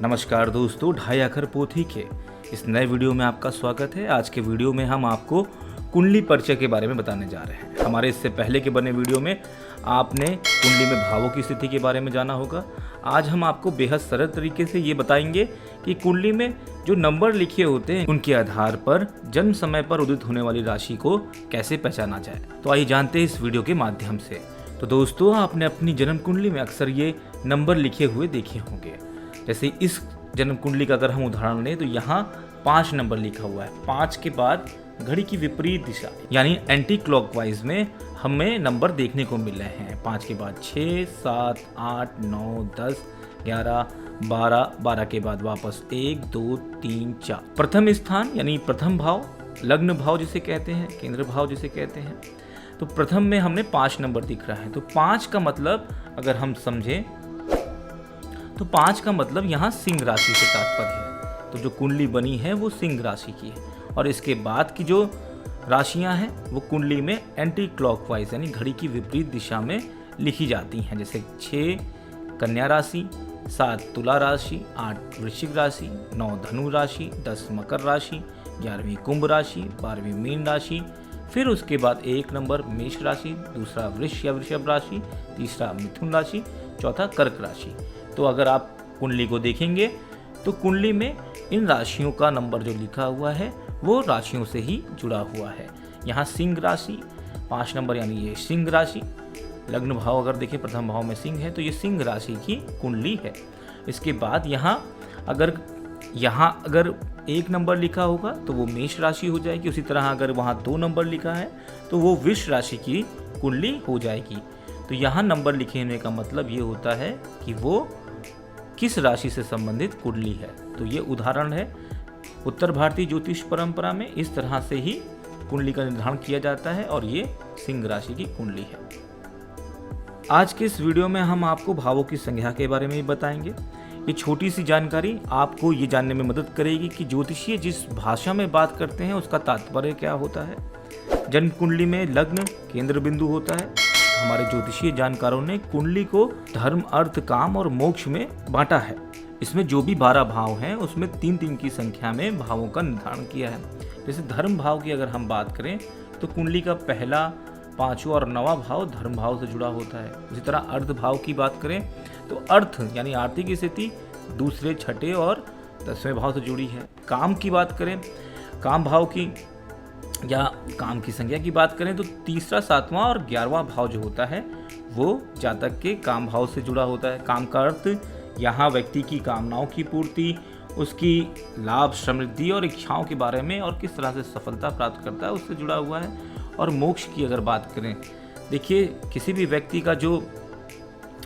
नमस्कार दोस्तों, ढाई अखर पोथी के इस नए वीडियो में आपका स्वागत है। आज के वीडियो में हम आपको कुंडली परिचय के बारे में बताने जा रहे हैं। हमारे इससे पहले के बने वीडियो में आपने कुंडली में भावों की स्थिति के बारे में जाना होगा। आज हम आपको बेहद सरल तरीके से ये बताएंगे कि कुंडली में जो नंबर लिखे होते हैं उनके आधार पर जन्म समय पर उदित होने वाली राशि को कैसे पहचाना जाए। तो आइए जानते हैं इस वीडियो के माध्यम से। तो दोस्तों, आपने अपनी जन्म कुंडली में अक्सर ये नंबर लिखे हुए देखे होंगे। जैसे इस जन्म कुंडली का अगर हम उदाहरण लें तो यहाँ 5 नंबर लिखा हुआ है। 5 के बाद घड़ी की विपरीत दिशा यानी एंटी क्लॉकवाइज में हमें नंबर देखने को मिल रहे हैं। 5 के बाद 6, 7, 8, 9, 10, 11, 12, 12 के बाद वापस 1, 2, 3, 4। प्रथम स्थान यानी प्रथम भाव, लग्न भाव जिसे कहते हैं, केंद्र भाव जिसे कहते हैं। तो प्रथम में हमने 5 नंबर दिख रहा है। तो 5 का मतलब अगर हम समझें तो 5 का मतलब यहाँ सिंह राशि से तात्पर्य है। तो जो कुंडली बनी है वो सिंह राशि की है और इसके बाद की जो राशियाँ हैं वो कुंडली में एंटी क्लॉकवाइज यानी घड़ी की विपरीत दिशा में लिखी जाती हैं। जैसे 6 कन्या राशि, 7 तुला राशि, 8 वृश्चिक राशि, 9 धनु राशि, 10 मकर राशि, 11वीं कुंभ राशि, 12वीं मीन राशि, फिर उसके बाद 1 नंबर मेष राशि, दूसरा वृष या वृषभ राशि, तीसरा मिथुन राशि, चौथा कर्क राशि। तो अगर आप कुंडली को देखेंगे तो कुंडली में इन राशियों का नंबर जो लिखा हुआ है वो राशियों से ही जुड़ा हुआ है। यहाँ सिंह राशि 5 नंबर यानी ये सिंह राशि। लग्न भाव अगर देखें प्रथम भाव में सिंह है तो ये सिंह राशि की कुंडली है। इसके बाद यहाँ अगर 1 नंबर लिखा होगा तो वो मेष राशि हो जाएगी। उसी तरह अगर वहाँ 2 नंबर लिखा है तो वो वृष राशि की कुंडली हो जाएगी। तो यहाँ नंबर लिखे होने का मतलब ये होता है कि वो किस राशि से संबंधित कुंडली है। तो ये उदाहरण है। उत्तर भारतीय ज्योतिष परंपरा में इस तरह से ही कुंडली का निर्धारण किया जाता है और ये सिंह राशि की कुंडली है। आज के इस वीडियो में हम आपको भावों की संख्या के बारे में भी बताएंगे। ये छोटी सी जानकारी आपको ये जानने में मदद करेगी कि ज्योतिषीय जिस भाषा में बात करते हैं उसका तात्पर्य क्या होता है। जन्म कुंडली में लग्न केंद्र बिंदु होता है। हमारे ज्योतिषीय जानकारों ने कुंडली को धर्म, अर्थ, काम और मोक्ष में बांटा है। इसमें जो भी 12 भाव हैं उसमें 3-3 की संख्या में भावों का निर्धारण किया है। जैसे धर्म भाव की अगर हम बात करें तो कुंडली का पहला, 5वां और 9वां भाव धर्म भाव से जुड़ा होता है। इसी तरह अर्थ भाव की बात करें तो अर्थ यानी आर्थिक स्थिति 2, 6 और 10वें भाव से जुड़ी है। काम की बात करें, काम भाव की या काम की संख्या की बात करें तो 3, 7वां और 11वां भाव जो होता है वो जातक के काम भाव से जुड़ा होता है। काम का अर्थ यहाँ व्यक्ति की कामनाओं की पूर्ति, उसकी लाभ, समृद्धि और इच्छाओं के बारे में और किस तरह से सफलता प्राप्त करता है उससे जुड़ा हुआ है। और मोक्ष की अगर बात करें, देखिए किसी भी व्यक्ति का जो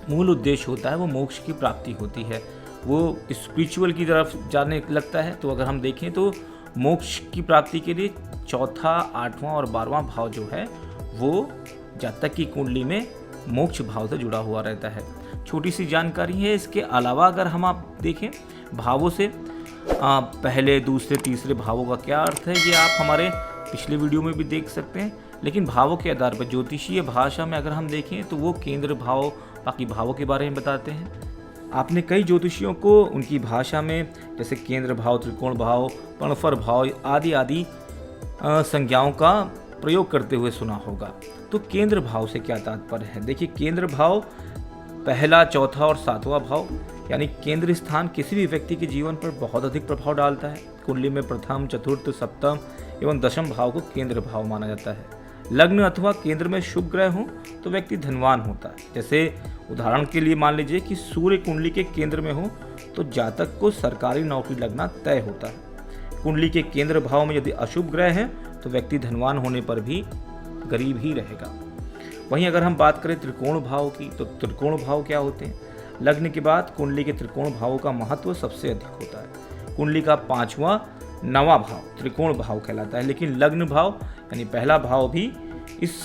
मूल उद्देश्य होता है वो मोक्ष की प्राप्ति होती है। वो स्पिरिचुअल की तरफ जाने लगता है। तो अगर हम देखें तो मोक्ष की प्राप्ति के लिए 4, 8वां और 12वां भाव जो है वो जातक की कुंडली में मोक्ष भाव से जुड़ा हुआ रहता है। छोटी सी जानकारी है। इसके अलावा अगर हम आप देखें भावों से पहले, दूसरे, तीसरे भावों का क्या अर्थ है ये आप हमारे पिछले वीडियो में भी देख सकते हैं। लेकिन भावों के आधार पर ज्योतिषीय भाषा में अगर हम देखें तो वो केंद्र भाव बाकी भावों के बारे में बताते हैं। आपने कई ज्योतिषियों को उनकी भाषा में जैसे केंद्र भाव, त्रिकोण भाव, पणफर भाव आदि संज्ञाओं का प्रयोग करते हुए सुना होगा। तो केंद्र भाव से क्या तात्पर्य है? देखिए केंद्र भाव पहला, चौथा और 7वां भाव यानी केंद्र स्थान किसी भी व्यक्ति के जीवन पर बहुत अधिक प्रभाव डालता है। कुंडली में प्रथम, चतुर्थ, सप्तम एवं दशम भाव को केंद्र भाव माना जाता है। लग्न अथवा केंद्र में शुभ ग्रह हो तो व्यक्ति धनवान होता है। जैसे उदाहरण के लिए मान लीजिए कि सूर्य कुंडली के केंद्र में हो तो जातक को सरकारी नौकरी लगना तय होता है। कुंडली के केंद्र भाव में यदि अशुभ ग्रह है तो व्यक्ति धनवान होने पर भी गरीब ही रहेगा। वहीं अगर हम बात करें त्रिकोण भाव की तो त्रिकोण भाव क्या होते हैं? लग्न के बाद कुंडली के त्रिकोण भावों का महत्व सबसे अधिक होता है। कुंडली का 5वां, 9वां भाव त्रिकोण भाव कहलाता है। लेकिन लग्न भाव यानी पहला भाव भी इस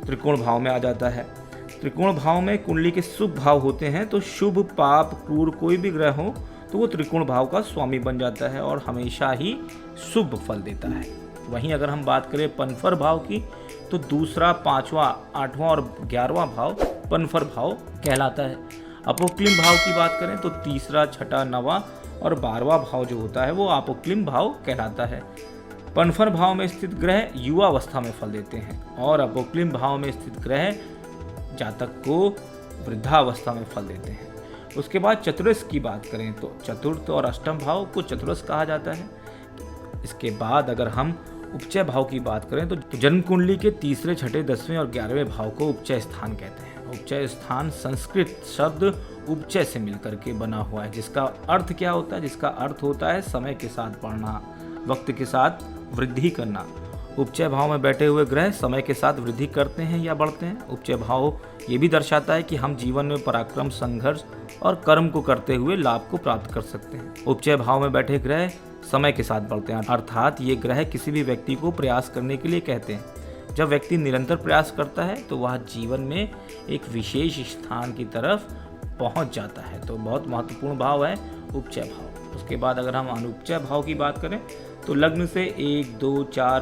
त्रिकोण भाव में आ जाता है। त्रिकोण भाव में कुंडली के शुभ भाव होते हैं तो शुभ, पाप, क्रूर कोई भी ग्रह हो तो वो त्रिकोण भाव का स्वामी बन जाता है और हमेशा ही शुभ फल देता है। वहीं अगर हम बात करें पनफर भाव की तो दूसरा, 5वां, 8वां और 11वां भाव पनफर भाव कहलाता है। अपोक्लिम भाव की बात करें तो तीसरा, छठा, 9वां और 12वां भाव जो होता है वो आपोक्लिम भाव कहलाता है। पनफर भाव में स्थित ग्रह युवावस्था में फल देते हैं और अपोक्लिम भाव में स्थित ग्रह जातक को वृद्धावस्था में फल देते हैं। उसके बाद चतुर्स की बात करें तो चतुर्थ और अष्टम भाव को चतुर्स कहा जाता है। इसके बाद अगर हम उपचय भाव की बात करें तो जन्म कुंडली के तीसरे, छठे, 10वें और 11वें भाव को उपचय स्थान कहते हैं। उपचय स्थान संस्कृत शब्द उपचय से मिलकर के बना हुआ है, जिसका अर्थ क्या होता है? जिसका अर्थ होता है समय के साथ बढ़ना, वक्त के साथ वृद्धि करना। उपचय भाव में बैठे हुए ग्रह समय के साथ वृद्धि करते हैं या बढ़ते हैं। उपचय भाव ये भी दर्शाता है कि हम जीवन में पराक्रम, संघर्ष और कर्म को करते हुए लाभ को प्राप्त कर सकते हैं। उपचय भाव में बैठे ग्रह समय के साथ बढ़ते हैं, अर्थात ये ग्रह किसी भी व्यक्ति को प्रयास करने के लिए कहते हैं। जब व्यक्ति निरंतर प्रयास करता है तो वह जीवन में एक विशेष स्थान की तरफ पहुंच जाता है। तो बहुत महत्वपूर्ण भाव है उपचय भाव। उसके बाद अगर हम अनुपचय भाव की बात करें तो लग्न से 1, 2, 4,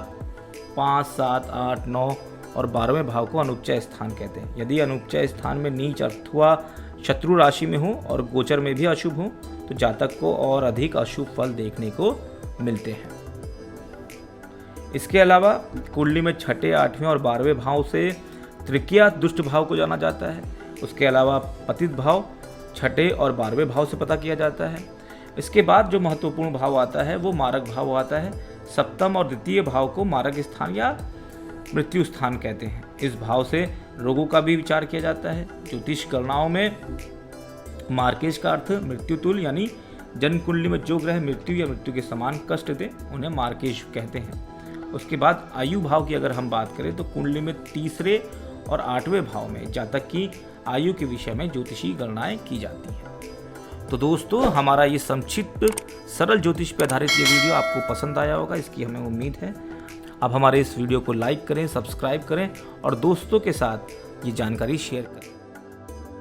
5, 7, 8, 9 और 12वें भाव को अनुपचय स्थान कहते हैं। यदि अनुपचय स्थान में नीच अथवा शत्रु राशि में हो और गोचर में भी अशुभ हो तो जातक को और अधिक अशुभ फल देखने को मिलते हैं। इसके अलावा कुंडली में छठे, 8वें और 12वें भाव से तृतीया दुष्ट भाव को जाना जाता है। उसके अलावा पतित भाव छठे और 12वें भाव से पता किया जाता है। इसके बाद जो महत्वपूर्ण भाव आता है वो मारक भाव आता है। सप्तम और द्वितीय भाव को मारक स्थान या मृत्यु स्थान कहते हैं। इस भाव से रोगों का भी विचार किया जाता है। ज्योतिष गणनाओं में मार्केश का अर्थ मृत्यु तुल्य, यानी जन्म कुंडली में जो ग्रह मृत्यु या मृत्यु के समान कष्ट दे उन्हें मार्केश कहते हैं। उसके बाद आयु भाव की अगर हम बात करें तो कुंडली में तीसरे और 8वें भाव में जातक की आयु के विषय में ज्योतिषी गणनाएं की जाती हैं। तो दोस्तों, हमारा ये संक्षिप्त सरल ज्योतिष पर आधारित ये वीडियो आपको पसंद आया होगा, इसकी हमें उम्मीद है। अब हमारे इस वीडियो को लाइक करें, सब्सक्राइब करें और दोस्तों के साथ ये जानकारी शेयर करें।